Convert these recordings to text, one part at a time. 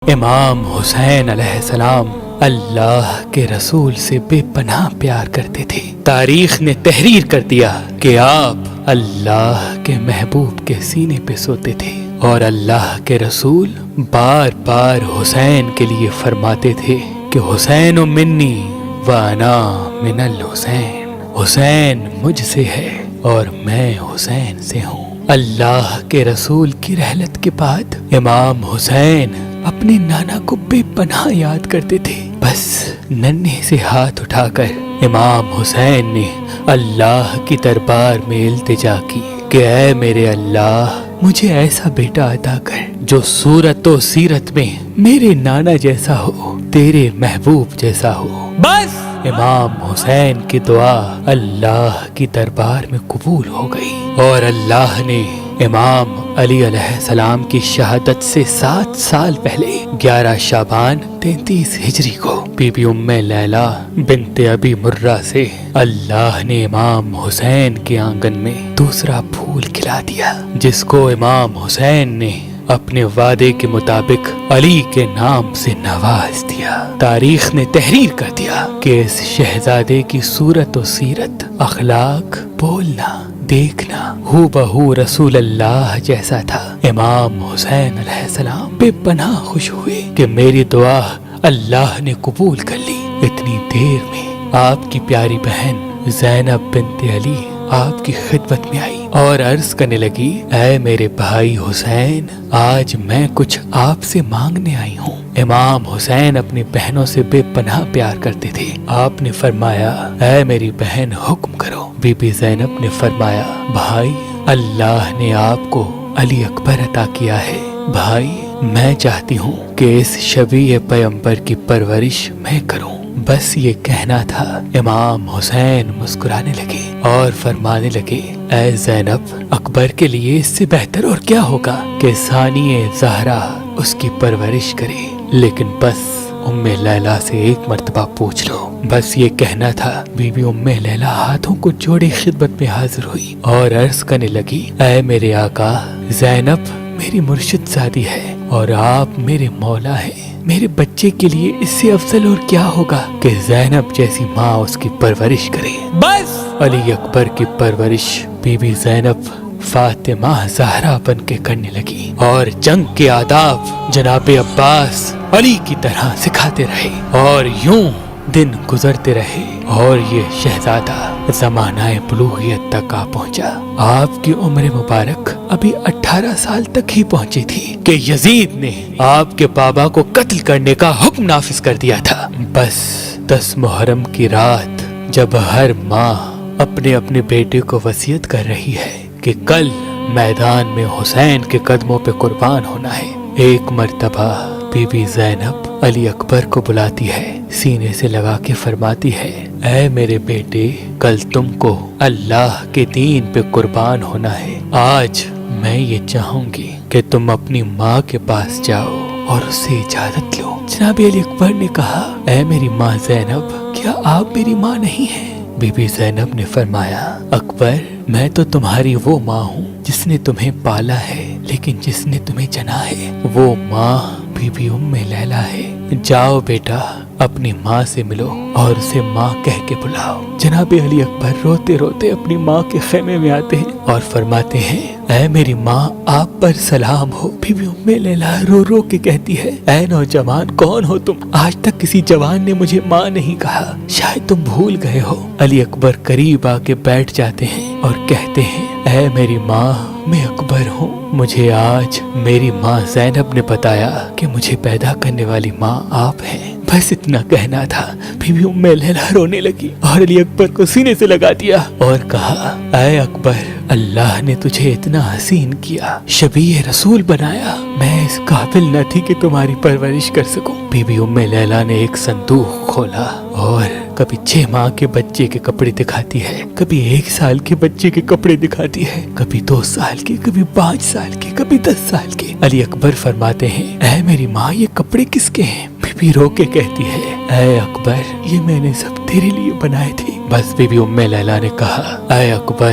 امام حسین علیہ السلام اللہ کے رسول سے بے پناہ پیار کرتے تھے۔ تاریخ نے تحریر کر دیا کہ آپ اللہ کے محبوب کے سینے پہ سوتے تھے، اور اللہ کے رسول بار بار حسین کے لیے فرماتے تھے کہ حسین منی وانا من الحسین، حسین مجھ سے ہے اور میں حسین سے ہوں۔ اللہ کے رسول کی رحلت کے بعد امام حسین اپنے نانا کو بے پناہ یاد کرتے تھے۔ بس ننھے سے ہاتھ اٹھا کر امام حسین نے اللہ کی دربار میں التجا کی کہ اے میرے اللہ، مجھے ایسا بیٹا عطا کر جو صورت و سیرت میں میرے نانا جیسا ہو، تیرے محبوب جیسا ہو۔ بس امام حسین کی دعا اللہ کی دربار میں قبول ہو گئی، اور اللہ نے امام علی علیہ السلام کی شہادت سے 7 سال پہلے 11 شعبان 33 ہجری کو بی بی ام لیلہ بنت ابی مرہ سے اللہ نے امام حسین کے آنگن میں دوسرا پھول کھلا دیا، جس کو امام حسین نے اپنے وعدے کے مطابق علی کے نام سے نواز دیا۔ تاریخ نے تحریر کر دیا کہ اس شہزادے کی صورت و سیرت، اخلاق، بولنا، دیکھنا ہو بہو رسول اللہ جیسا تھا۔ امام حسین علیہ السلام بے پناہ خوش ہوئے کہ میری دعا اللہ نے قبول کر لی۔ اتنی دیر میں آپ کی پیاری بہن زینب بنت علی آپ کی خدمت میں آئی اور عرض کرنے لگی، اے میرے بھائی حسین، آج میں کچھ آپ سے مانگنے آئی ہوں۔ امام حسین اپنی بہنوں سے بے پناہ پیار کرتے تھے۔ آپ نے فرمایا، اے میری بہن حکم کرو۔ بی بی زینب نے فرمایا، بھائی، اللہ نے آپ کو علی اکبر عطا کیا ہے۔ بھائی، میں چاہتی ہوں کہ اس شبیہ پیغمبر کی پرورش میں کروں۔ بس یہ کہنا تھا۔ امام حسین مسکرانے لگے اور فرمانے لگے، اے زینب، اکبر کے لیے اس سے بہتر اور کیا ہوگا کہ ثانی زہرا اس کی پرورش کرے، لیکن بس ام لیلہ سے ایک مرتبہ پوچھ لو۔ بس یہ کہنا تھا۔ بی بی ام لیلہ ہاتھوں کو جوڑے خدمت میں حاضر ہوئی اور عرض کرنے لگی، اے میرے آقا، زینب میری مرشد زادی ہے اور آپ میرے مولا ہیں۔ میرے بچے کے لیے اس سے افضل اور کیا ہوگا کہ زینب جیسی ماں اس کی پرورش کرے۔ بس علی اکبر کی پرورش بی بی زینب فاطمہ زہرا بن کے کرنے لگی، اور جنگ کے آداب جناب عباس علی کی طرح سکھاتے رہے، اور یوں دن گزرتے رہے، اور یہ شہزادہ زمانہ بلوغیت تک آ پہنچا۔ آپ کی عمر مبارک ابھی 18 سال تک ہی پہنچی تھی کہ یزید نے آپ کے بابا کو قتل کرنے کا حکم نافذ کر دیا تھا۔ بس 10 محرم کی رات جب ہر ماں اپنے اپنے بیٹے کو وصیت کر رہی ہے کہ کل میدان میں حسین کے قدموں پہ قربان ہونا ہے، ایک مرتبہ بی بی زینب علی اکبر کو بلاتی ہے، سینے سے لگا کے فرماتی ہے، اے میرے بیٹے، کل تم کو اللہ کے دین پہ قربان ہونا ہے۔ آج میں یہ چاہوں گی کہ تم اپنی ماں کے پاس جاؤ اور اس سے اجازت لو۔ جناب علی اکبر نے کہا، اے میری ماں زینب، کیا آپ میری ماں نہیں ہیں؟ بی بی زینب نے فرمایا، اکبر، میں تو تمہاری وہ ماں ہوں جس نے تمہیں پالا ہے، لیکن جس نے تمہیں جنا ہے وہ ماں بی بی ام لیلہ ہے۔ جاؤ بیٹا، اپنی ماں سے ملو اور اسے ماں کہہ کے بلاؤ۔ جناب علی اکبر روتے روتے اپنی ماں کے خیمے میں آتے ہیں اور فرماتے ہیں، اے میری ماں، آپ پر سلام ہو۔ بی بی ام لیلہ رو رو کے کہتی ہے، اے نوجوان، کون ہو تم؟ آج تک کسی جوان نے مجھے ماں نہیں کہا، شاید تم بھول گئے ہو۔ علی اکبر قریب آ کے بیٹھ جاتے ہیں اور کہتے ہیں، اے میری ماں، میں اکبر ہوں۔ مجھے آج میری ماں زینب نے بتایا کہ مجھے پیدا کرنے والی ماں آپ ہیں۔ بس اتنا کہنا تھا۔ بی بی ام لیلہ رونے لگی اور علی اکبر کو سینے سے لگا دیا اور کہا، اے اکبر، اللہ نے تجھے اتنا حسین کیا، شبیہ رسول بنایا، میں اس قابل نہ تھی کہ تمہاری پرورش کر سکوں۔ بی بی ام لیلہ نے ایک صندوق کھولا اور کبھی 6 ماہ کے بچے کے کپڑے دکھاتی ہے، کبھی 1 سال کے بچے کے کپڑے دکھاتی ہے، کبھی 2 سال کے، کبھی 5 سال کے، کبھی 10 سال کے۔ علی اکبر فرماتے ہیں، اے میری ماں، یہ کپڑے کس کے ہیں؟ بی بی رو کے کہتی ہے، اے اکبر، یہ میں نے سب تیرے لیے بنائے تھے۔ بس بی بی ام لیلہ نے کہا، اے اکبر،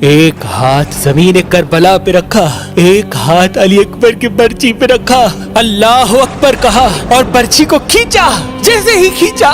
ایک ہاتھ زمین کربلا پہ رکھا، ایک ہاتھ علی اکبر کی برچی پہ رکھا، اللہ اکبر کہا اور برچی کو کھینچا۔ جیسے ہی کھینچا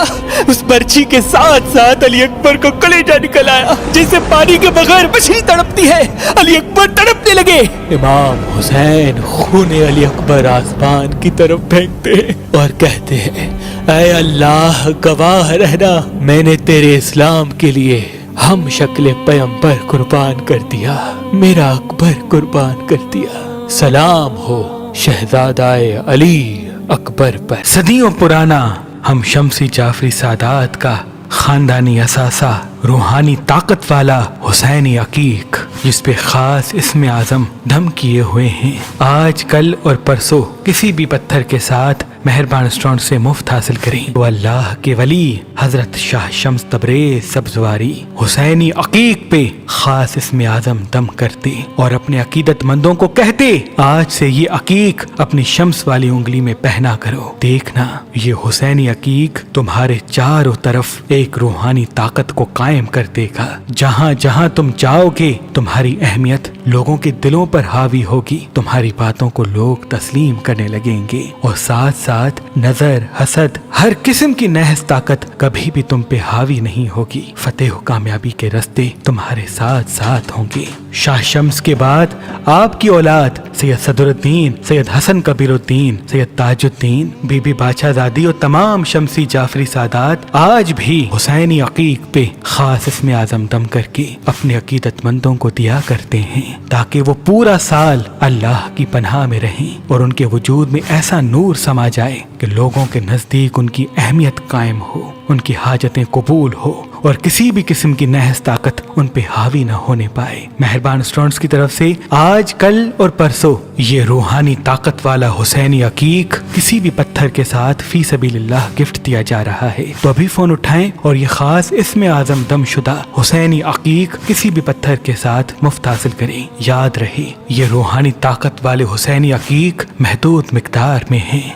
اس برچی کے ساتھ ساتھ علی اکبر کو کلیجہ نکل آیا، جیسے پانی کے بغیر مچھلی تڑپتی ہے، علی اکبر تڑپنے لگے۔ امام حسین خون علی اکبر آسمان کی طرف پھینکتے ہیں اور کہتے ہیں، اے اللہ گواہ رہنا، میں نے تیرے اسلام کے لیے ہم شکل پیغمبر قربان کر دیا، میرا اکبر قربان کر دیا۔ سلام ہو شہزادہ علی اکبر پر۔ صدیوں پرانا ہم شمسی جعفری سادات کا خاندانی اثاثہ، روحانی طاقت والا حسینی عقیق، جس پہ خاص اسم اعظم دم کیے ہوئے ہیں، آج کل اور پرسوں کسی بھی پتھر کے ساتھ مہربان اسٹون سے مفت حاصل کریں۔ وہ اللہ کے ولی حضرت شاہ شمس تبریز سبزواری حسینی عقیق پہ خاص اسم اعظم دم کرتے اور اپنے عقیدت مندوں کو کہتے، آج سے یہ عقیق اپنی شمس والی انگلی میں پہنا کرو، دیکھنا یہ حسینی عقیق تمہارے چاروں طرف ایک روحانی طاقت کو قائم کر دے گا۔ جہاں جہاں تم جاؤ گے تمہاری اہمیت لوگوں کے دلوں پر حاوی ہوگی، تمہاری باتوں کو لوگ تسلیم کرنے لگیں گے، اور ساتھ ساتھ نظر، حسد، ہر قسم کی نحس طاقت کبھی بھی تم پہ حاوی نہیں ہوگی۔ فتح و کامیابی کے راستے تمہارے ساتھ ساتھ ہوں گے۔ شاہ شمس کے بعد آپ کی اولاد سید صدر الدین، سید حسن کبیر الدین، سید تاج الدین، بی بی بادشاہ زادی اور تمام شمسی جعفری سادات آج بھی حسینی عقیق پہ خاص اسم اعظم دم کر کے اپنے عقیدت مندوں کو دیا کرتے ہیں، تاکہ وہ پورا سال اللہ کی پناہ میں رہیں اور ان کے وجود میں ایسا نور سما جائے کہ لوگوں کے نزدیک ان کی اہمیت قائم ہو، ان کی حاجتیں قبول ہو اور کسی بھی قسم کی نحس طاقت ان پہ حاوی نہ ہونے پائے۔ مہربان اسٹونز کی طرف سے آج کل اور پرسوں یہ روحانی طاقت والا حسینی عقیق کسی بھی پتھر کے ساتھ فی سبیل اللہ گفٹ دیا جا رہا ہے، تو ابھی فون اٹھائیں اور یہ خاص اسم اعظم دم شدہ حسینی عقیق کسی بھی پتھر کے ساتھ مفت حاصل کریں۔ یاد رہے یہ روحانی طاقت والے حسینی عقیق محدود مقدار میں ہیں۔